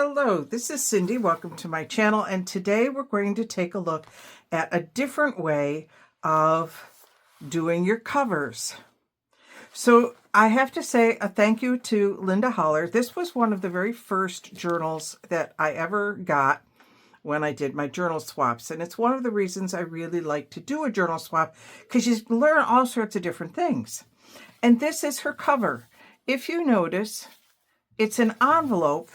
Hello, this is Cindy. Welcome to my channel, and today we're going to take a look at a different way of doing your covers. So I have to say a thank you to Linda Holler. This was one of the very first journals that I ever got when I did my journal swaps, and it's one of the reasons I really like to do a journal swap, because you learn all sorts of different things. And this is her cover. If you notice, it's an envelope.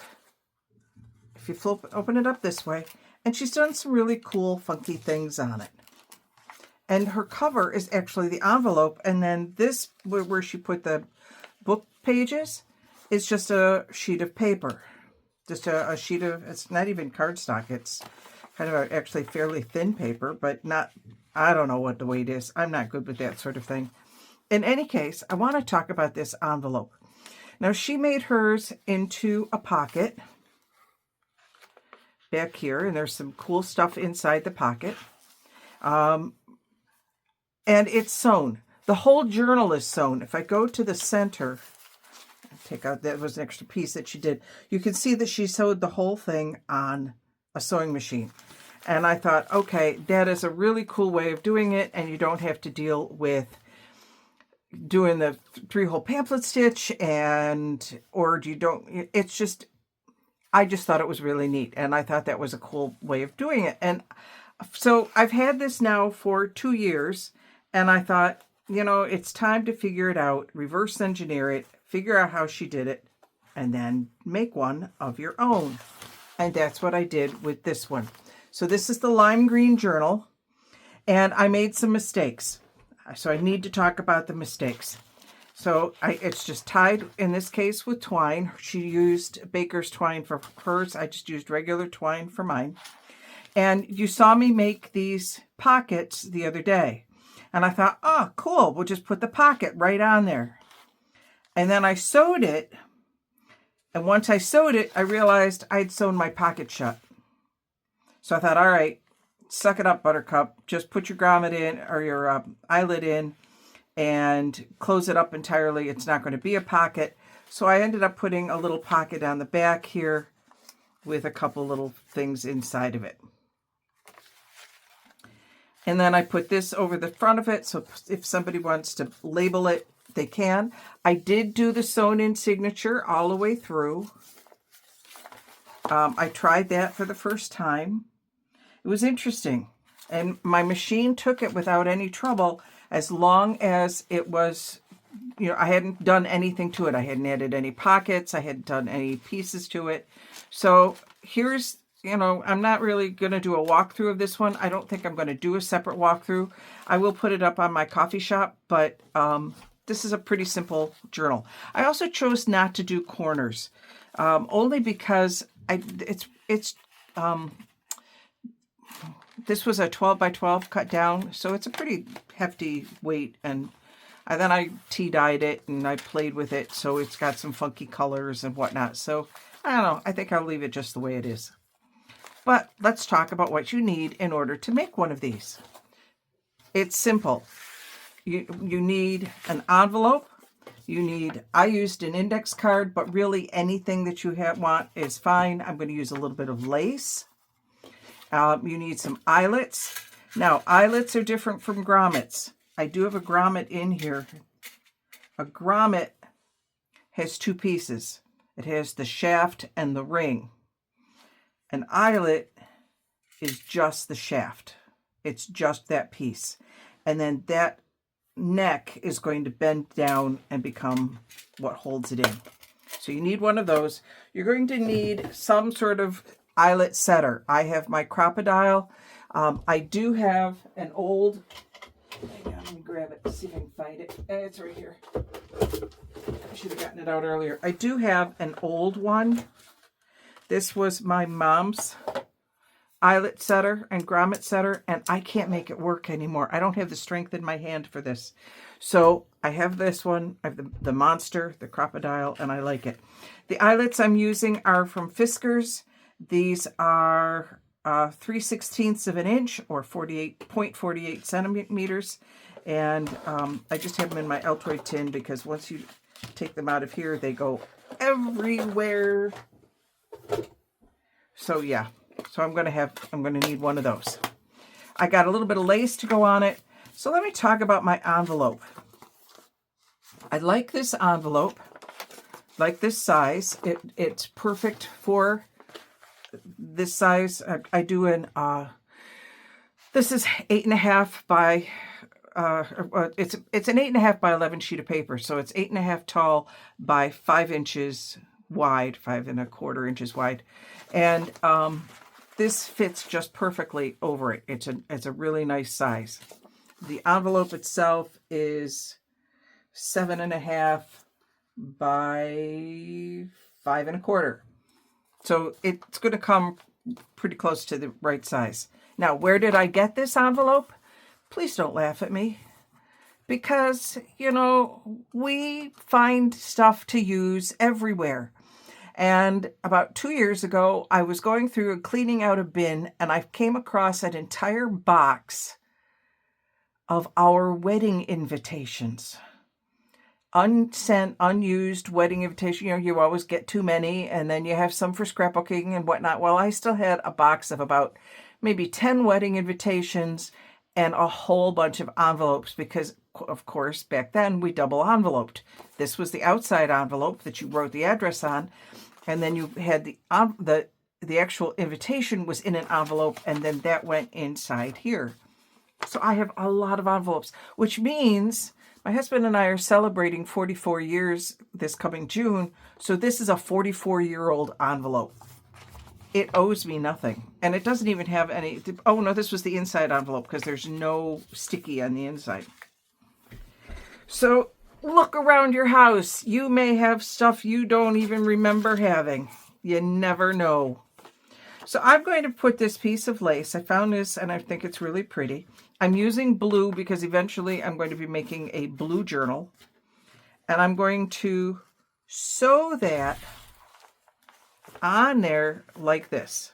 If you open it up this way, and she's done some really cool, funky things on it. And her cover is actually the envelope, and then this, where she put the book pages, is just a sheet of paper. Just a sheet of, it's not even cardstock, it's kind of actually fairly thin paper, but not, I don't know what the weight is. I'm not good with that sort of thing. In any case, I want to talk about this envelope. Now, she made hers into a pocket back here, and there's some cool stuff inside the pocket. And it's sewn. The whole journal is sewn. If I go to the center, take out, that was an extra piece that she did. You can see that she sewed the whole thing on a sewing machine. And I thought, okay, that is a really cool way of doing it, and you don't have to deal with doing the 3-hole pamphlet stitch, or you don't, it's just, I just thought it was really neat, and I thought that was a cool way of doing it. And so I've had this now for 2 years, and I thought, you know, it's time to figure it out, reverse engineer it, figure out how she did it, and then make one of your own. And that's what I did with this one. So this is the lime green journal, and I made some mistakes. So I need to talk about the mistakes. So it's just tied, in this case, with twine. She used baker's twine for hers. I just used regular twine for mine. And you saw me make these pockets the other day. And I thought, oh, cool. We'll just put the pocket right on there. And then I sewed it. And once I sewed it, I realized I'd sewn my pocket shut. So I thought, all right, suck it up, Buttercup. Just put your grommet in, or your eyelet in, and close it up entirely. It's not going to be a pocket. So I ended up putting a little pocket on the back here with a couple little things inside of it. And then I put this over the front of it, so if somebody wants to label it, they can. I did do the sewn-in signature all the way through. I tried that for the first time. It was interesting, and my machine took it without any trouble, as long as it was, you know, I hadn't done anything to it. I hadn't added any pockets. I hadn't done any pieces to it. So here's, you know, I'm not really going to do a walkthrough of this one. I don't think I'm going to do a separate walkthrough. I will put it up on my coffee shop, but this is a pretty simple journal. I also chose not to do corners, only because this was a 12 by 12 cut down, so it's a pretty hefty weight, and then I tea-dyed it, and I played with it, so it's got some funky colors and whatnot. So, I don't know, I think I'll leave it just the way it is. But let's talk about what you need in order to make one of these. It's simple. You need an envelope. I used an index card, but really anything that you want is fine. I'm going to use a little bit of lace. You need some eyelets. Now, eyelets are different from grommets. I do have a grommet in here. A grommet has 2 pieces. It has the shaft and the ring. An eyelet is just the shaft. It's just that piece. And then that neck is going to bend down and become what holds it in. So you need one of those. You're going to need some sort of eyelet setter. I have my Crocodile. I do have an old, hang on, let me grab it, see if I can find it. It's right here. I should have gotten it out earlier. I do have an old one. This was my mom's eyelet setter and grommet setter, and I can't make it work anymore. I don't have the strength in my hand for this. So I have this one. I have the monster, the Crocodile, and I like it. The eyelets I'm using are from Fiskars. These are 3/16 of an inch, or 0.48 centimeters. And I just have them in my Altoid tin, because once you take them out of here, they go everywhere. So yeah, so I'm going to need one of those. I got a little bit of lace to go on it. So let me talk about my envelope. I like this envelope, like this size. It's perfect for this size. I do an, this is 8.5 by, it's an 8.5 by 11 sheet of paper. So it's 8.5 tall by 5 inches wide, 5.25 inches wide. And this fits just perfectly over it. It's a really nice size. The envelope itself is 7.5 by 5.25. So it's going to come pretty close to the right size. Now, where did I get this envelope? Please don't laugh at me. Because, you know, we find stuff to use everywhere. And about 2 years ago, I was going through and cleaning out a bin, and I came across an entire box of our wedding invitations. Unsent, unused wedding invitation. You know, you always get too many, and then you have some for scrapbooking and whatnot. Well, I still had a box of about maybe 10 wedding invitations and a whole bunch of envelopes because, of course, back then we double enveloped. This was the outside envelope that you wrote the address on, and then you had the actual invitation was in an envelope, and then that went inside here. So I have a lot of envelopes, which means my husband and I are celebrating 44 years this coming June. So this is a 44-year-old envelope. It owes me nothing. And it doesn't even have any... Oh, no, this was the inside envelope because there's no sticky on the inside. So look around your house. You may have stuff you don't even remember having. You never know. So I'm going to put this piece of lace. I found this and I think it's really pretty. I'm using blue because eventually I'm going to be making a blue journal. And I'm going to sew that on there like this.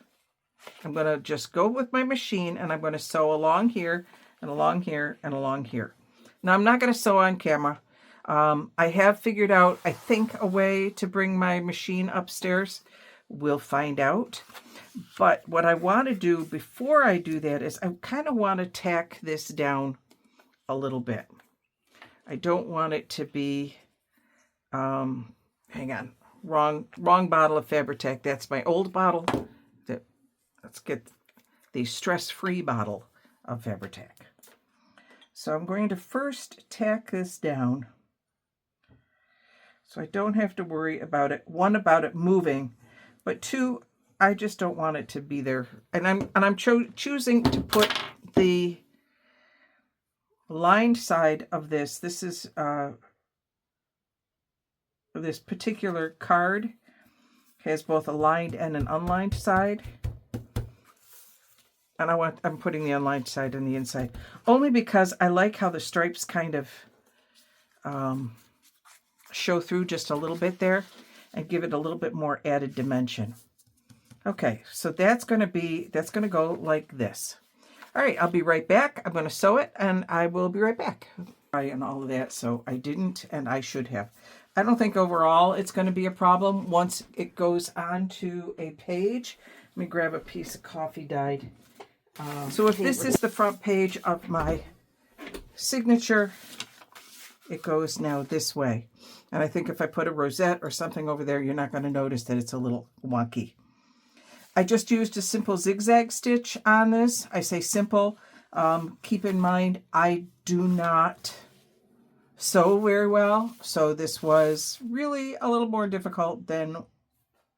I'm going to just go with my machine and I'm going to sew along here and along here and along here. Now I'm not going to sew on camera. I have figured out, I think, a way to bring my machine upstairs. We'll find out. But what I want to do before I do that is I kind of want to tack this down a little bit. I don't want it to be, hang on, wrong bottle of Fabri-Tac. That's my old bottle. Let's get the stress-free bottle of Fabri-Tac. So I'm going to first tack this down so I don't have to worry about it. One, about it moving, but two, I just don't want it to be there. And I'm choosing to put the lined side of this. This is this particular card has both a lined and an unlined side. And I'm putting the unlined side on the inside only because I like how the stripes kind of show through just a little bit there and give it a little bit more added dimension. Okay, so that's going to go like this. All right, I'll be right back. I'm going to sew it and I will be right back. And all of that, so I didn't and I should have. I don't think overall it's going to be a problem once it goes onto a page. Let me grab a piece of coffee dyed. So if this is the front page of my signature, it goes now this way. And I think if I put a rosette or something over there, you're not going to notice that it's a little wonky. I just used a simple zigzag stitch on this. I say simple. Keep in mind, I do not sew very well. So this was really a little more difficult than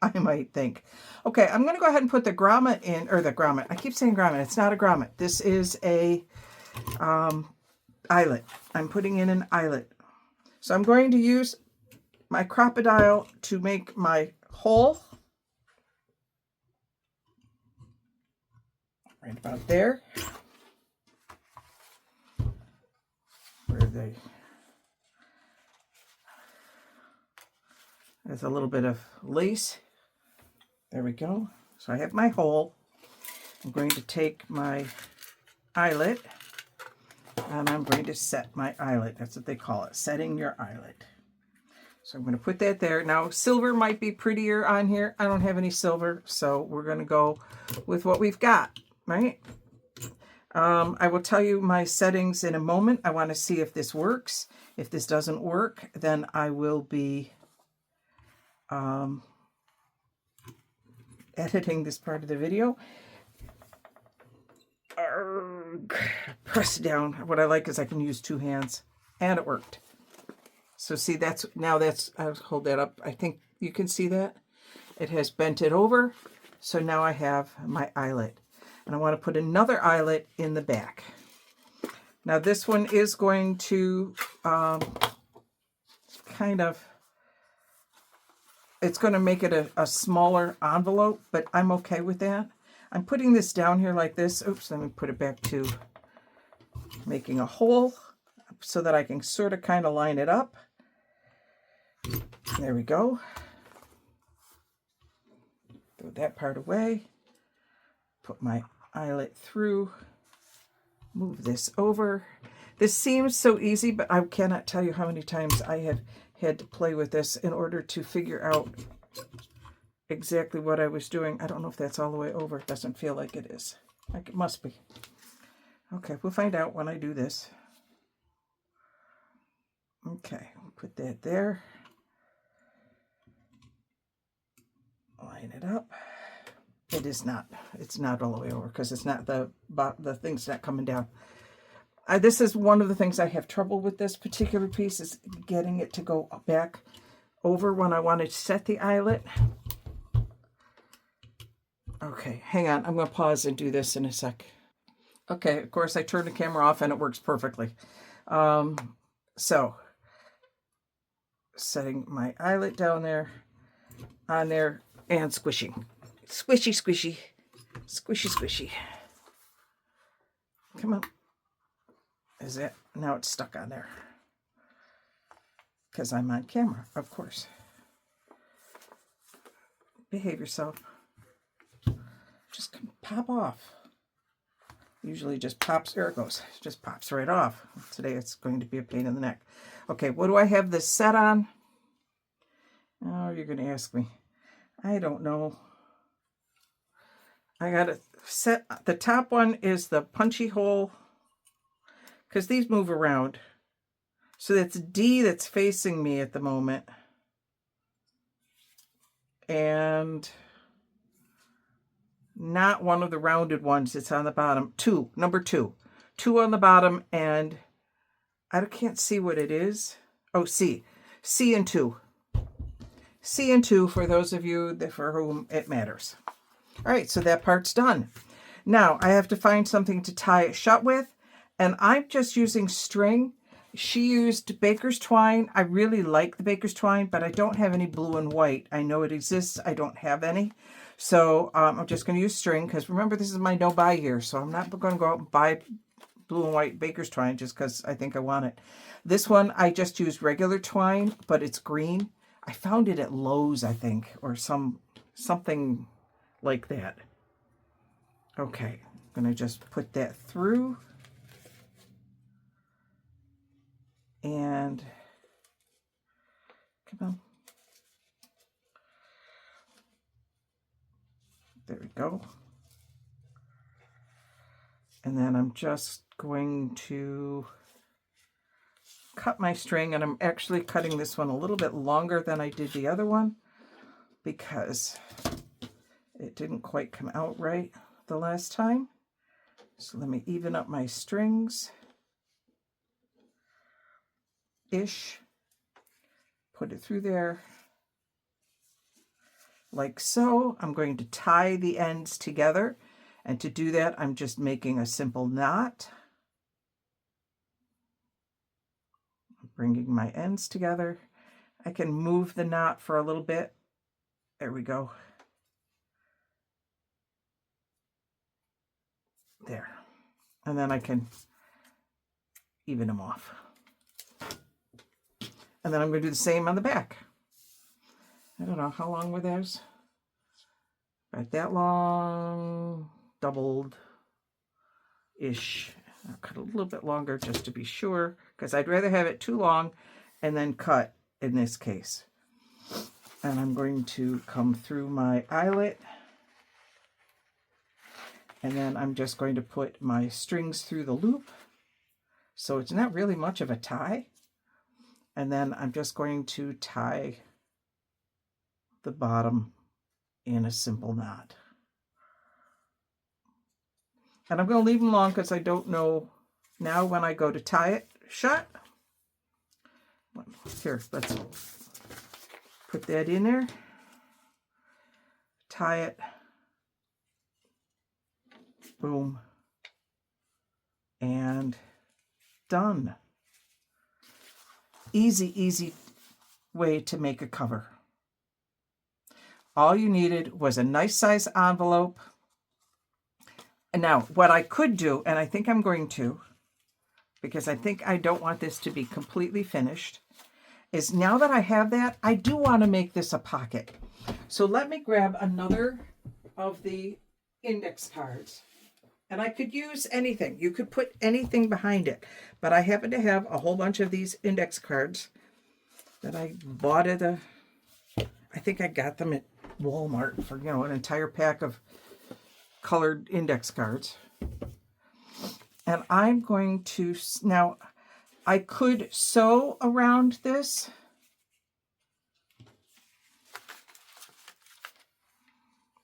I might think. Okay, I'm going to go ahead and put the grommet in, or the grommet. I keep saying grommet. It's not a grommet. This is a eyelet. I'm putting in an eyelet. So I'm going to use my crocodile to make my hole. Right about there. There's a little bit of lace. There we go. So I have my hole. I'm going to take my eyelet and I'm going to set my eyelet. That's what they call it, setting your eyelet. So I'm going to put that there. Now, silver might be prettier on here. I don't have any silver, so we're going to go with what we've got, right? I will tell you my settings in a moment. I want to see if this works. If this doesn't work, then I will be editing this part of the video. Press down. What I like is I can use two hands, and it worked. So see, I'll hold that up. I think you can see that. It has bent it over. So now I have my eyelet. And I want to put another eyelet in the back. Now this one is going to it's going to make it a smaller envelope, but I'm okay with that. I'm putting this down here like this. Oops, let me put it back to making a hole so that I can sort of kind of line it up. There we go. Throw that part away. Put my eyelet through. Move this over. This seems so easy, but I cannot tell you how many times I have had to play with this in order to figure out exactly what I was doing. I don't know if that's all the way over. It doesn't feel like it is. Like it must be. Okay, we'll find out when I do this. Okay, put that there. Line it up. It is not. It's not all the way over because it's not the thing's not coming down. This is one of the things I have trouble with this particular piece is getting it to go back over when I want to set the eyelet. Okay, hang on. I'm going to pause and do this in a sec. Okay, of course I turned the camera off and it works perfectly. So setting my eyelet down there, on there, and squishing. Squishy, squishy, squishy, squishy. Come on. Is it? Now it's stuck on there. Because I'm on camera, of course. Behave yourself. Just pop off. Usually just pops, there it goes. Just pops right off. Today it's going to be a pain in the neck. Okay, what do I have this set on? Oh, you're going to ask me. I don't know. I got to set, the top one is the punchy hole, because these move around. So that's D that's facing me at the moment. And not one of the rounded ones that's on the bottom. Number two. Two on the bottom, and I can't see what it is. Oh, C. C and 2. C and 2 for those of you for whom it matters. All right, so that part's done. Now I have to find something to tie it shut with, and I'm just using string. She used baker's twine. I really like the baker's twine, but I don't have any blue and white. I know it exists. I don't have any. So I'm just going to use string, because remember, this is my no-buy year, so I'm not going to go out and buy blue and white baker's twine just because I think I want it. This one, I just used regular twine, but it's green. I found it at Lowe's, I think, or something like that. Okay, I'm going to just put that through. And come on. There we go. And then I'm just going to cut my string, and I'm actually cutting this one a little bit longer than I did the other one because it didn't quite come out right the last time. So let me even up my strings. Ish. Put it through there. Like so. I'm going to tie the ends together. And to do that, I'm just making a simple knot. Bringing my ends together. I can move the knot for a little bit. There we go. There. And then I can even them off. And then I'm going to do the same on the back. I don't know, how long were those? About that long, doubled-ish. I'll cut a little bit longer just to be sure, because I'd rather have it too long and then cut in this case. And I'm going to come through my eyelet. And then I'm just going to put my strings through the loop. So it's not really much of a tie. And then I'm just going to tie the bottom in a simple knot. And I'm going to leave them long because I don't know now when I go to tie it shut. Here, let's put that in there. Tie it. Boom. And done. Easy, easy way to make a cover. All you needed was a nice size envelope. And now what I could do, and I think I'm going to, because I think I don't want this to be completely finished, is now that I have that, I do want to make this a pocket. So let me grab another of the index cards. And I could use anything. You could put anything behind it. But I happen to have a whole bunch of these index cards that I bought at I think I got them at Walmart for, an entire pack of colored index cards. And I'm going to, now I could sew around this.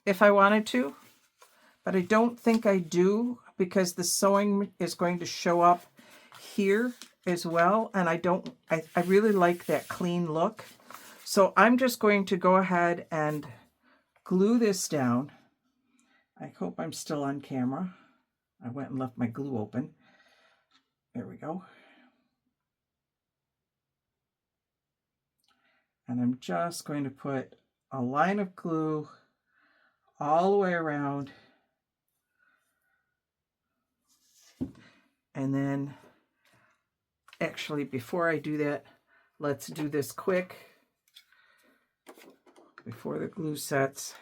If I wanted to. But I don't think I do because the sewing is going to show up here as well. And I really like that clean look. So I'm just going to go ahead and glue this down. I hope I'm still on camera. I went and left my glue open. There we go. And I'm just going to put a line of glue all the way around. And then, actually, before I do that, let's do this quick before the glue sets.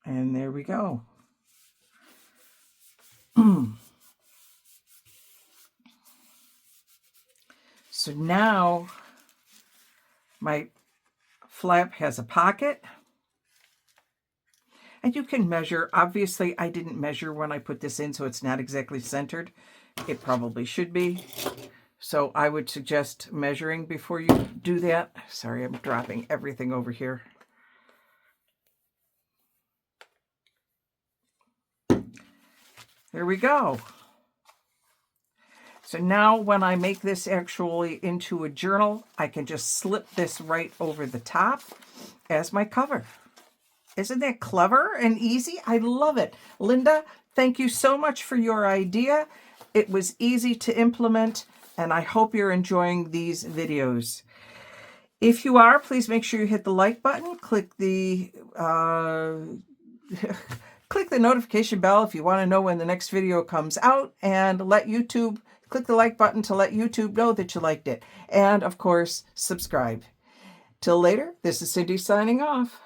And there we go. So now my flap has a pocket. And you can measure. Obviously, I didn't measure when I put this in, so it's not exactly centered. It probably should be. So I would suggest measuring before you do that. Sorry, I'm dropping everything over here. There we go. So now when I make this actually into a journal, I can just slip this right over the top as my cover. Isn't that clever and easy? I love it. Linda, thank you so much for your idea. It was easy to implement, and I hope you're enjoying these videos. If you are, please make sure you hit the like button, click the click the notification bell if you want to know when the next video comes out, and click the like button to let YouTube know that you liked it. And of course, subscribe. Till later, this is Cindy signing off.